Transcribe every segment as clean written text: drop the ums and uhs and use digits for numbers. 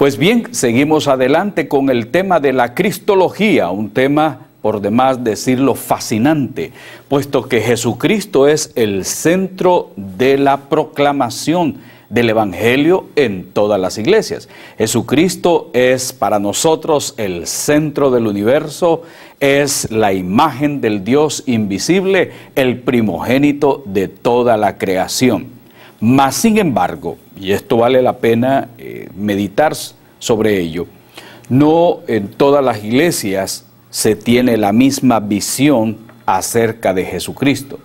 Pues bien, seguimos adelante con el tema de la cristología, un tema por demás decirlo fascinante, puesto que Jesucristo es el centro de la proclamación del Evangelio en todas las iglesias. Jesucristo es para nosotros el centro del universo, es la imagen del Dios invisible, el primogénito de toda la creación. Mas, sin embargo, y esto vale la pena meditar sobre ello, no en todas las iglesias se tiene la misma visión acerca de Jesucristo.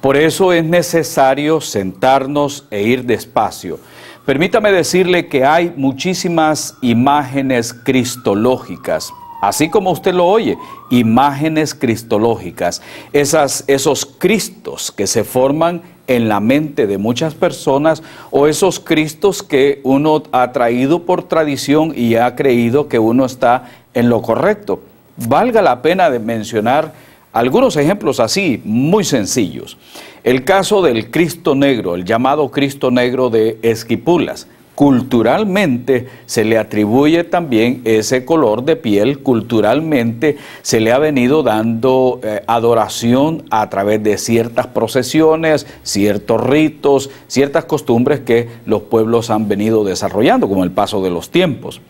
Por eso es necesario sentarnos e ir despacio. Permítame decirle que hay muchísimas imágenes cristológicas, así como usted lo oye, imágenes cristológicas, esos Cristos que se forman en la mente de muchas personas, o esos Cristos que uno ha traído por tradición y ha creído que uno está en lo correcto. Valga la pena de mencionar algunos ejemplos así, muy sencillos. El caso del Cristo Negro, el llamado Cristo Negro de Esquipulas. Culturalmente se le atribuye también ese color de piel, culturalmente se le ha venido dando adoración a través de ciertas procesiones, ciertos ritos, ciertas costumbres que los pueblos han venido desarrollando con el paso de los tiempos.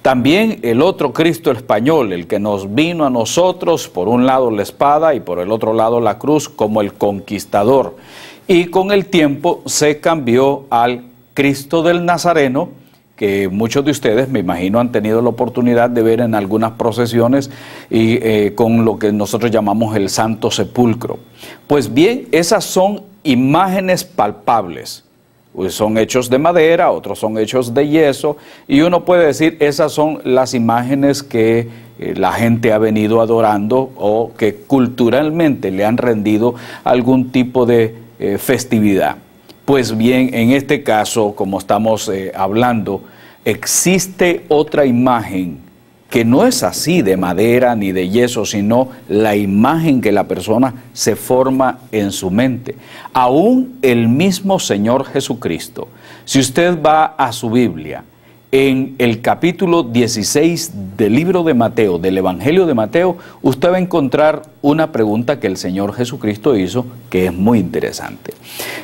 También el otro Cristo español, el que nos vino a nosotros, por un lado la espada y por el otro lado la cruz, como el conquistador. Y con el tiempo se cambió al Cristo del Nazareno, que muchos de ustedes, me imagino, han tenido la oportunidad de ver en algunas procesiones y con lo que nosotros llamamos el Santo Sepulcro. Pues bien, esas son imágenes palpables. Son hechos de madera, otros son hechos de yeso, y uno puede decir, esas son las imágenes que la gente ha venido adorando o que culturalmente le han rendido algún tipo de festividad. Pues bien, en este caso, como estamos hablando, existe otra imagen que no es así de madera ni de yeso, sino la imagen que la persona se forma en su mente. Aún el mismo Señor Jesucristo, si usted va a su Biblia, en el capítulo 16 del libro de Mateo, del Evangelio de Mateo, usted va a encontrar una pregunta que el Señor Jesucristo hizo, que es muy interesante.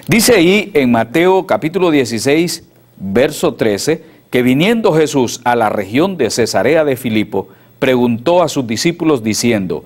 Dice ahí en Mateo capítulo 16, verso 13, que viniendo Jesús a la región de Cesarea de Filipo, preguntó a sus discípulos diciendo,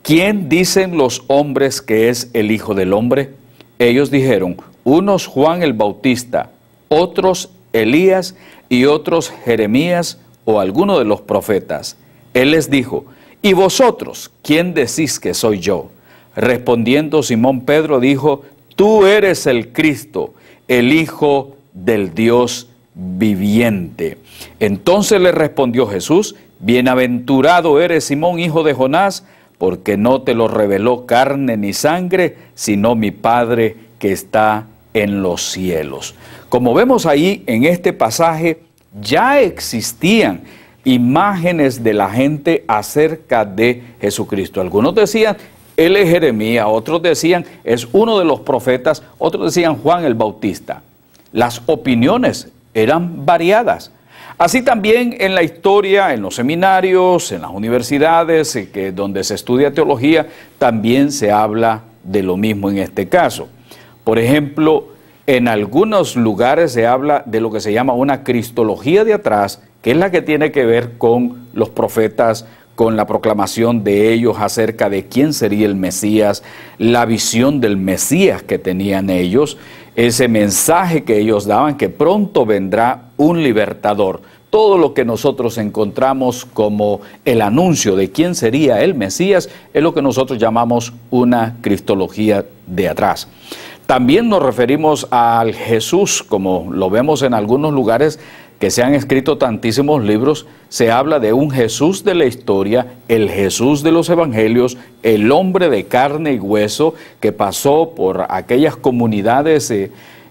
¿quién dicen los hombres que es el Hijo del Hombre? Ellos dijeron, unos Juan el Bautista, otros Elías y otros Jeremías o alguno de los profetas. Él les dijo, ¿y vosotros quién decís que soy yo? Respondiendo Simón Pedro dijo, tú eres el Cristo, el Hijo del Dios viviente. Entonces le respondió Jesús, bienaventurado eres Simón, hijo de Jonás, porque no te lo reveló carne ni sangre, sino mi Padre que está en los cielos. Como vemos ahí en este pasaje, ya existían imágenes de la gente acerca de Jesucristo. Algunos decían, él es Jeremías, otros decían, es uno de los profetas, otros decían Juan el Bautista. Las opiniones eran variadas. Así también en la historia, en los seminarios, en las universidades, donde se estudia teología, también se habla de lo mismo en este caso. Por ejemplo, en algunos lugares se habla de lo que se llama una cristología de atrás, que es la que tiene que ver con los profetas, con la proclamación de ellos acerca de quién sería el Mesías, la visión del Mesías que tenían ellos, ese mensaje que ellos daban, que pronto vendrá un libertador. Todo lo que nosotros encontramos como el anuncio de quién sería el Mesías es lo que nosotros llamamos una cristología de atrás. También nos referimos al Jesús, como lo vemos en algunos lugares que se han escrito tantísimos libros, se habla de un Jesús de la historia, el Jesús de los evangelios, el hombre de carne y hueso que pasó por aquellas comunidades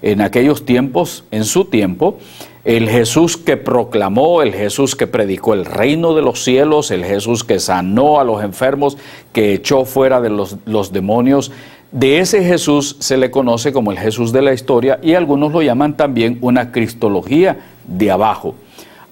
en aquellos tiempos, en su tiempo, el Jesús que proclamó, el Jesús que predicó el reino de los cielos, el Jesús que sanó a los enfermos, que echó fuera de los demonios. De ese Jesús se le conoce como el Jesús de la historia y algunos lo llaman también una cristología de abajo.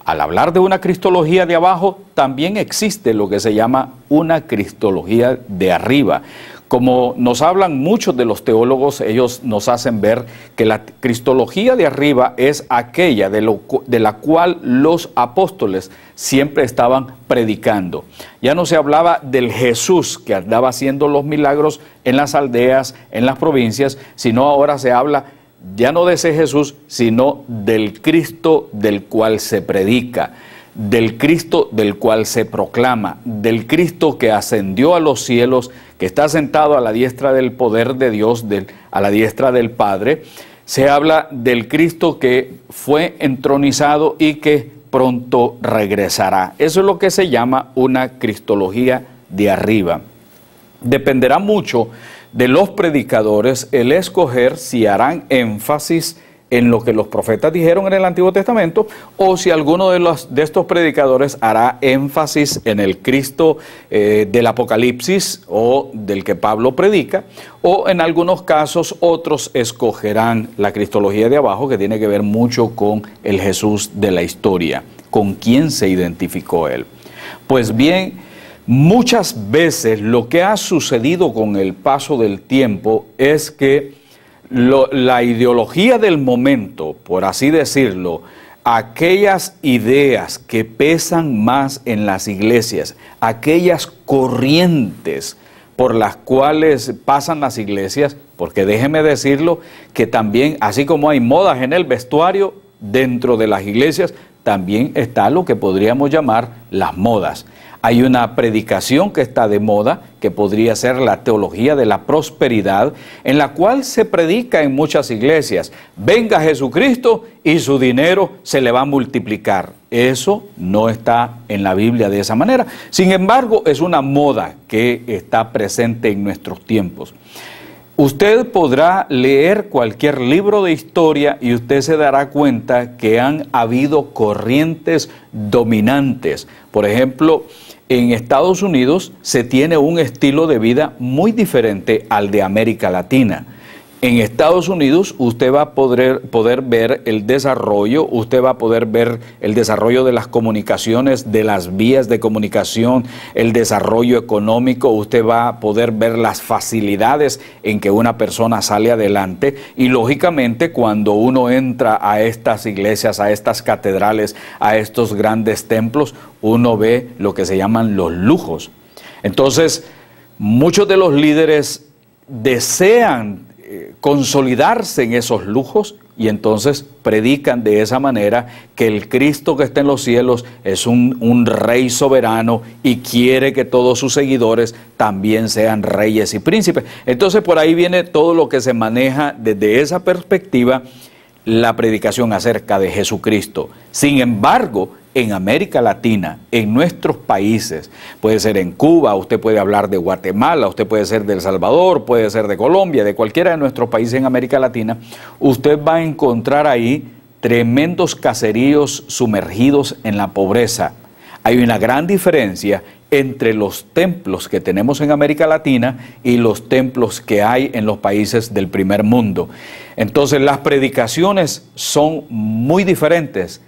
Al hablar de una cristología de abajo, también existe lo que se llama una cristología de arriba. Como nos hablan muchos de los teólogos, ellos nos hacen ver que la cristología de arriba es aquella de la cual los apóstoles siempre estaban predicando. Ya no se hablaba del Jesús que andaba haciendo los milagros en las aldeas, en las provincias, sino ahora se habla ya no de ese Jesús, sino del Cristo del cual se predica, del Cristo del cual se proclama, del Cristo que ascendió a los cielos, que está sentado a la diestra del poder de Dios, a la diestra del Padre. Se habla del Cristo que fue entronizado y que pronto regresará. Eso es lo que se llama una cristología de arriba. Dependerá mucho de los predicadores el escoger si harán énfasis en lo que los profetas dijeron en el Antiguo Testamento, o si alguno de estos predicadores hará énfasis en el Cristo del Apocalipsis o del que Pablo predica, o en algunos casos otros escogerán la cristología de abajo, que tiene que ver mucho con el Jesús de la historia, con quién se identificó él. Pues bien, muchas veces lo que ha sucedido con el paso del tiempo es que la ideología del momento, por así decirlo, aquellas ideas que pesan más en las iglesias, aquellas corrientes por las cuales pasan las iglesias, porque déjeme decirlo que también, así como hay modas en el vestuario, dentro de las iglesias también está lo que podríamos llamar las modas. Hay una predicación que está de moda, que podría ser la teología de la prosperidad, en la cual se predica en muchas iglesias: venga Jesucristo y su dinero se le va a multiplicar. Eso no está en la Biblia de esa manera. Sin embargo, es una moda que está presente en nuestros tiempos. Usted podrá leer cualquier libro de historia y usted se dará cuenta que han habido corrientes dominantes. Por ejemplo, en Estados Unidos se tiene un estilo de vida muy diferente al de América Latina. En Estados Unidos usted va a poder ver el desarrollo, usted va a poder ver el desarrollo de las comunicaciones, de las vías de comunicación, el desarrollo económico, usted va a poder ver las facilidades en que una persona sale adelante, y lógicamente cuando uno entra a estas iglesias, a estas catedrales, a estos grandes templos, uno ve lo que se llaman los lujos. Entonces, muchos de los líderes desean consolidarse en esos lujos, y entonces predican de esa manera que el Cristo que está en los cielos es un rey soberano y quiere que todos sus seguidores también sean reyes y príncipes. Entonces por ahí viene todo lo que se maneja desde esa perspectiva, la predicación acerca de Jesucristo. Sin embargo, en América Latina, en nuestros países, puede ser en Cuba, usted puede hablar de Guatemala, usted puede ser de El Salvador, puede ser de Colombia, de cualquiera de nuestros países en América Latina, usted va a encontrar ahí tremendos caseríos sumergidos en la pobreza. Hay una gran diferencia entre los templos que tenemos en América Latina y los templos que hay en los países del primer mundo. Entonces las predicaciones son muy diferentes.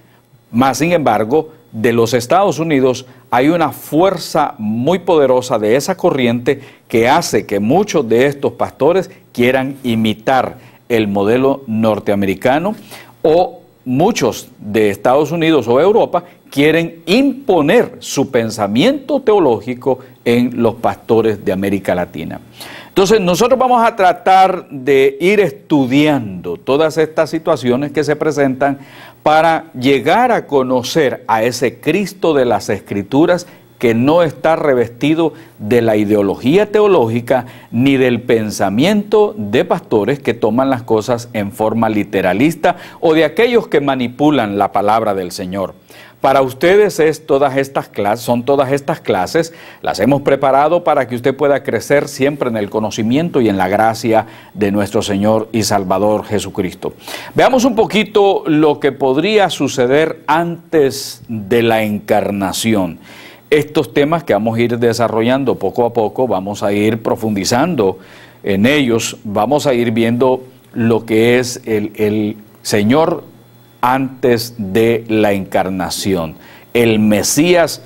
Más sin embargo, de los Estados Unidos hay una fuerza muy poderosa de esa corriente que hace que muchos de estos pastores quieran imitar el modelo norteamericano, o muchos de Estados Unidos o Europa quieren imponer su pensamiento teológico en los pastores de América Latina. Entonces nosotros vamos a tratar de ir estudiando todas estas situaciones que se presentan para llegar a conocer a ese Cristo de las Escrituras, que no está revestido de la ideología teológica ni del pensamiento de pastores que toman las cosas en forma literalista, o de aquellos que manipulan la palabra del Señor. Para ustedes son todas estas clases, las hemos preparado para que usted pueda crecer siempre en el conocimiento y en la gracia de nuestro Señor y Salvador Jesucristo. Veamos un poquito lo que podría suceder antes de la encarnación. Estos temas que vamos a ir desarrollando poco a poco, vamos a ir profundizando en ellos, vamos a ir viendo lo que es el Señor antes de la encarnación, el Mesías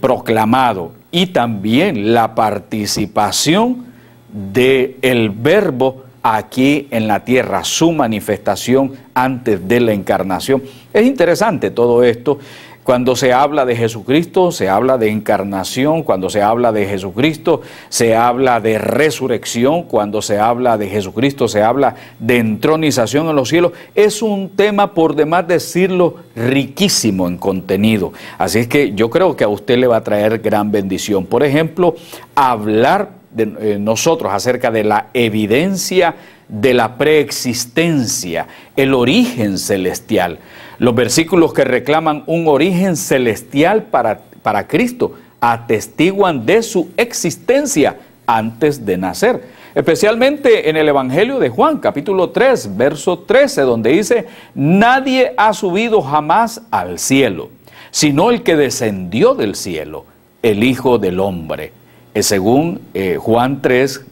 proclamado, y también la participación del Verbo aquí en la tierra, su manifestación antes de la encarnación. Es interesante todo esto. Cuando se habla de Jesucristo, se habla de encarnación. Cuando se habla de Jesucristo, se habla de resurrección. Cuando se habla de Jesucristo, se habla de entronización en los cielos. Es un tema, por demás decirlo, riquísimo en contenido. Así es que yo creo que a usted le va a traer gran bendición. Por ejemplo, hablar de nosotros acerca de la evidencia de la preexistencia, el origen celestial. Los versículos que reclaman un origen celestial para Cristo atestiguan de su existencia antes de nacer. Especialmente en el Evangelio de Juan, capítulo 3, verso 13, donde dice: nadie ha subido jamás al cielo, sino el que descendió del cielo, el Hijo del Hombre. Según Juan 3,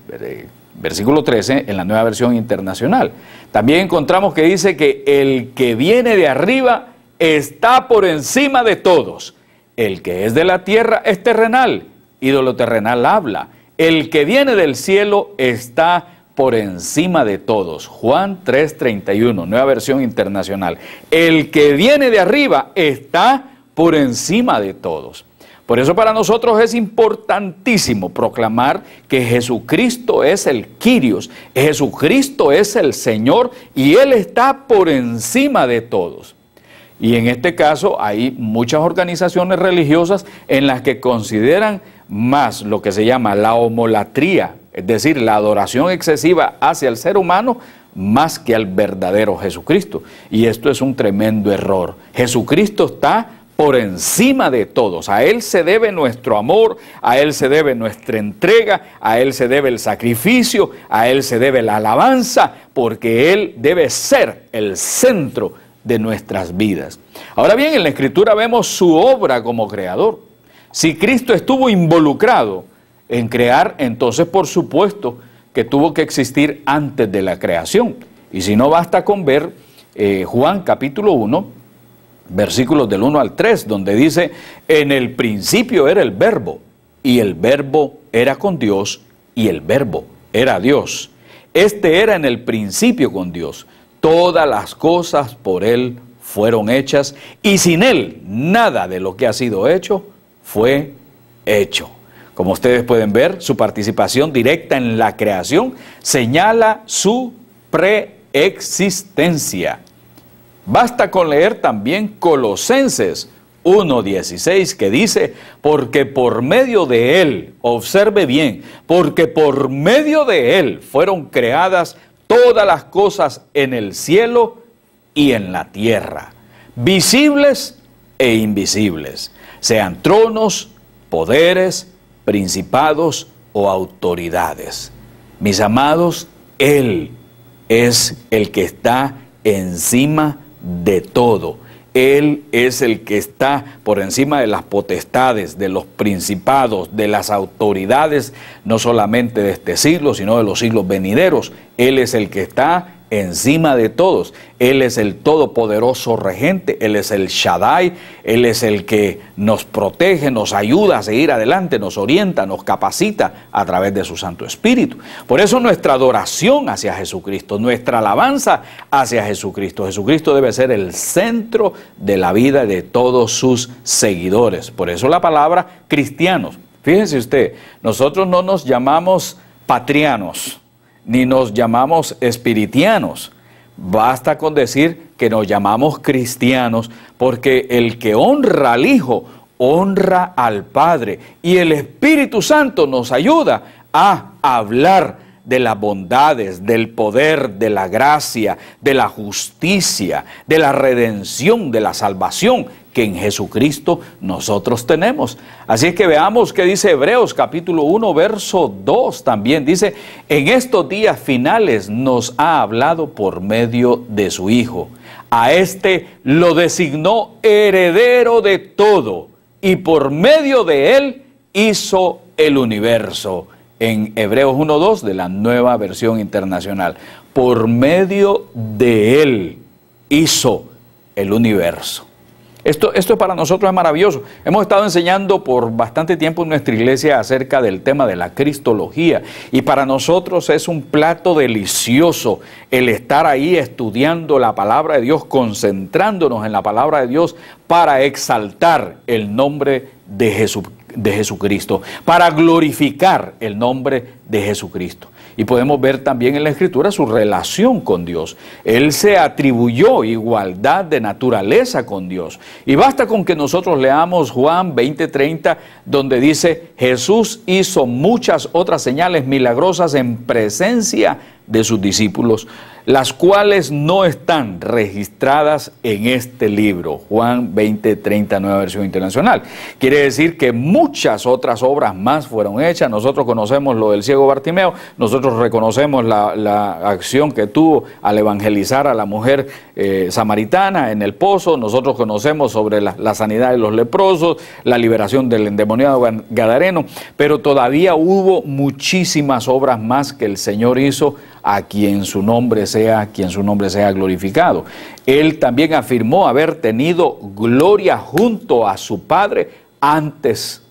versículo 13, en la Nueva Versión Internacional. También encontramos que dice que el que viene de arriba está por encima de todos. El que es de la tierra es terrenal, y de lo terrenal habla. El que viene del cielo está por encima de todos. Juan 3:31, Nueva Versión Internacional. El que viene de arriba está por encima de todos. Por eso para nosotros es importantísimo proclamar que Jesucristo es el Kyrios, Jesucristo es el Señor y Él está por encima de todos. Y en este caso hay muchas organizaciones religiosas en las que consideran más lo que se llama la homolatría, es decir, la adoración excesiva hacia el ser humano, más que al verdadero Jesucristo. Y esto es un tremendo error. Jesucristo está por encima de todos. A Él se debe nuestro amor, a Él se debe nuestra entrega, a Él se debe el sacrificio, a Él se debe la alabanza, porque Él debe ser el centro de nuestras vidas. Ahora bien, en la Escritura vemos su obra como creador. Si Cristo estuvo involucrado en crear, entonces por supuesto que tuvo que existir antes de la creación. Y si no, basta con ver Juan capítulo 1, versículos del 1 al 3, donde dice: en el principio era el Verbo, y el Verbo era con Dios, y el Verbo era Dios. Este era en el principio con Dios. Todas las cosas por Él fueron hechas, y sin Él nada de lo que ha sido hecho fue hecho. Como ustedes pueden ver, su participación directa en la creación señala su preexistencia. Basta con leer también Colosenses 1:16, que dice: porque por medio de Él, observe bien, porque por medio de Él fueron creadas todas las cosas en el cielo y en la tierra, visibles e invisibles, sean tronos, poderes, principados o autoridades. Mis amados, Él es el que está encima de todo. Él es el que está por encima de las potestades, de los principados, de las autoridades, no solamente de este siglo, sino de los siglos venideros. Él es el que está encima de todos. Él es el todopoderoso regente, Él es el Shaddai, Él es el que nos protege, nos ayuda a seguir adelante, nos orienta, nos capacita a través de su Santo Espíritu. Por eso nuestra adoración hacia Jesucristo, nuestra alabanza hacia Jesucristo. Jesucristo debe ser el centro de la vida de todos sus seguidores. Por eso la palabra cristianos. Fíjense usted, nosotros no nos llamamos patrianos, ni nos llamamos espiritianos. Basta con decir que nos llamamos cristianos, porque el que honra al Hijo, honra al Padre. Y el Espíritu Santo nos ayuda a hablar de las bondades, del poder, de la gracia, de la justicia, de la redención, de la salvación que en Jesucristo nosotros tenemos. Así es que veamos qué dice Hebreos capítulo 1, verso 2. También dice: en estos días finales nos ha hablado por medio de su Hijo. A este lo designó heredero de todo, y por medio de él hizo el universo. En Hebreos 1:2 de la Nueva Versión Internacional. Por medio de él hizo el universo. Esto para nosotros es maravilloso. Hemos estado enseñando por bastante tiempo en nuestra iglesia acerca del tema de la cristología, y para nosotros es un plato delicioso el estar ahí estudiando la palabra de Dios, concentrándonos en la palabra de Dios para exaltar el nombre de Jesucristo, para glorificar el nombre de Jesucristo. Y podemos ver también en la Escritura su relación con Dios. Él se atribuyó igualdad de naturaleza con Dios. Y basta con que nosotros leamos Juan 20:30, donde dice: Jesús hizo muchas otras señales milagrosas en presencia de sus discípulos, las cuales no están registradas en este libro. Juan 20:30, Nueva Versión Internacional. Quiere decir que muchas otras obras más fueron hechas. Nosotros conocemos lo del ciego Bartimeo, nosotros reconocemos la acción que tuvo al evangelizar a la mujer samaritana en el pozo, nosotros conocemos sobre la sanidad de los leprosos, la liberación del endemoniado gadareno, pero todavía hubo muchísimas obras más que el Señor hizo, a quien su nombre sea glorificado. Él también afirmó haber tenido gloria junto a su Padre antes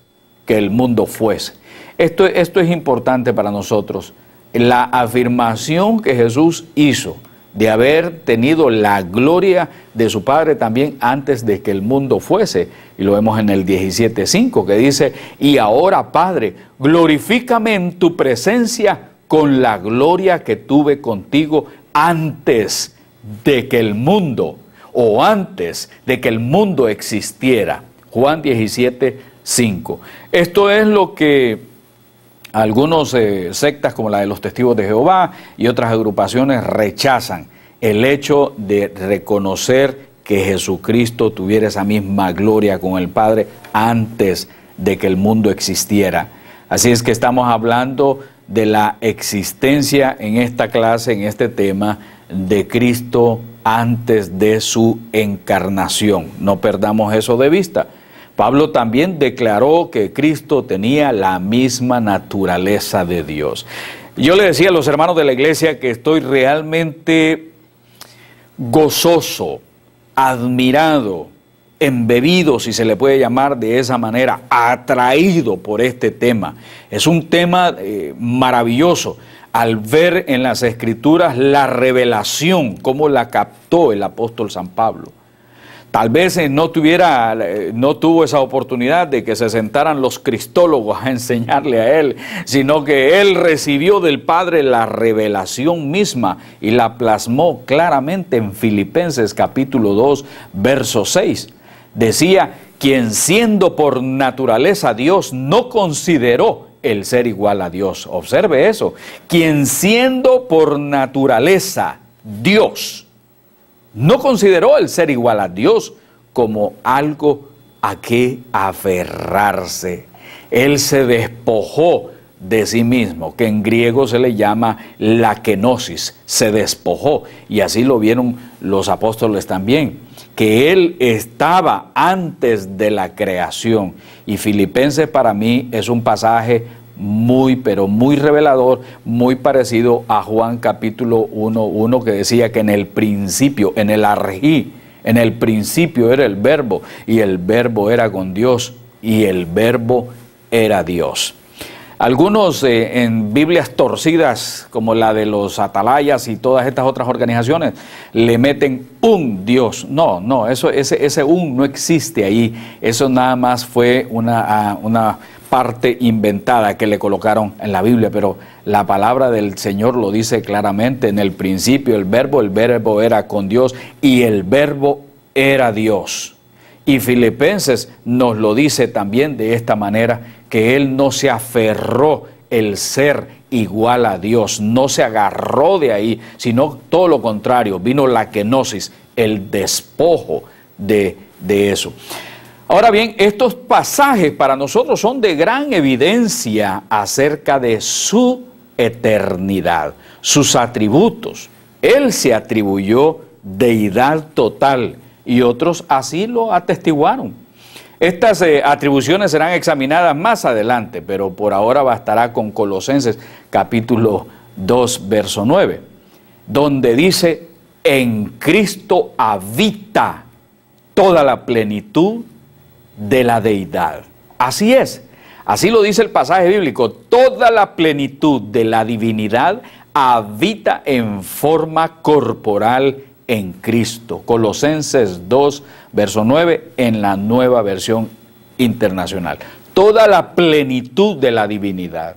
que el mundo fuese. Esto es importante para nosotros. La afirmación que Jesús hizo de haber tenido la gloria de su Padre también antes de que el mundo fuese. Y lo vemos en el 17:5, que dice: y ahora, Padre, glorifícame en tu presencia con la gloria que tuve contigo antes de que el mundo, o antes de que el mundo existiera. Juan 17:5. Esto es lo que algunos sectas como la de los Testigos de Jehová y otras agrupaciones rechazan, el hecho de reconocer que Jesucristo tuviera esa misma gloria con el Padre antes de que el mundo existiera. Así es que estamos hablando de la existencia en esta clase, en este tema, de Cristo antes de su encarnación. No perdamos eso de vista. Pablo también declaró que Cristo tenía la misma naturaleza de Dios. Yo le decía a los hermanos de la iglesia que estoy realmente gozoso, admirado, embebido, si se le puede llamar de esa manera, atraído por este tema. Es un tema maravilloso al ver en las Escrituras la revelación, cómo la captó el apóstol San Pablo. Tal vez no tuvo esa oportunidad de que se sentaran los cristólogos a enseñarle a él, sino que él recibió del Padre la revelación misma y la plasmó claramente en Filipenses capítulo 2, verso 6. Decía: quien siendo por naturaleza Dios, no consideró el ser igual a Dios. Observe eso. Quien siendo por naturaleza Dios, no consideró el ser igual a Dios como algo a que aferrarse. Él se despojó de sí mismo, que en griego se le llama la kenosis, se despojó. Y así lo vieron los apóstoles también, que Él estaba antes de la creación. Y Filipenses para mí es un pasaje muy, pero muy revelador, muy parecido a Juan capítulo 1:1, que decía que en el principio, en el arjí, en el principio era el verbo, y el verbo era con Dios, y el verbo era Dios. Algunos en Biblias torcidas, como la de los atalayas y todas estas otras organizaciones, le meten un Dios. No, ese un no existe ahí. Eso nada más fue una parte inventada que le colocaron en la Biblia, pero la palabra del Señor lo dice claramente: en el principio el verbo era con Dios y el verbo era Dios. Y Filipenses nos lo dice también de esta manera, que Él no se aferró el ser igual a Dios, no se agarró de ahí, sino todo lo contrario, vino la kenosis, el despojo de eso. Ahora bien, estos pasajes para nosotros son de gran evidencia acerca de su eternidad, sus atributos. Él se atribuyó deidad total y otros así lo atestiguaron. Estas atribuciones serán examinadas más adelante, pero por ahora bastará con Colosenses capítulo 2, verso 9, donde dice: en Cristo habita toda la plenitud de la deidad. Así es, así lo dice el pasaje bíblico, toda la plenitud de la divinidad habita en forma corporal en Cristo. Colosenses 2, verso 9, en la Nueva Versión Internacional. Toda la plenitud de la divinidad.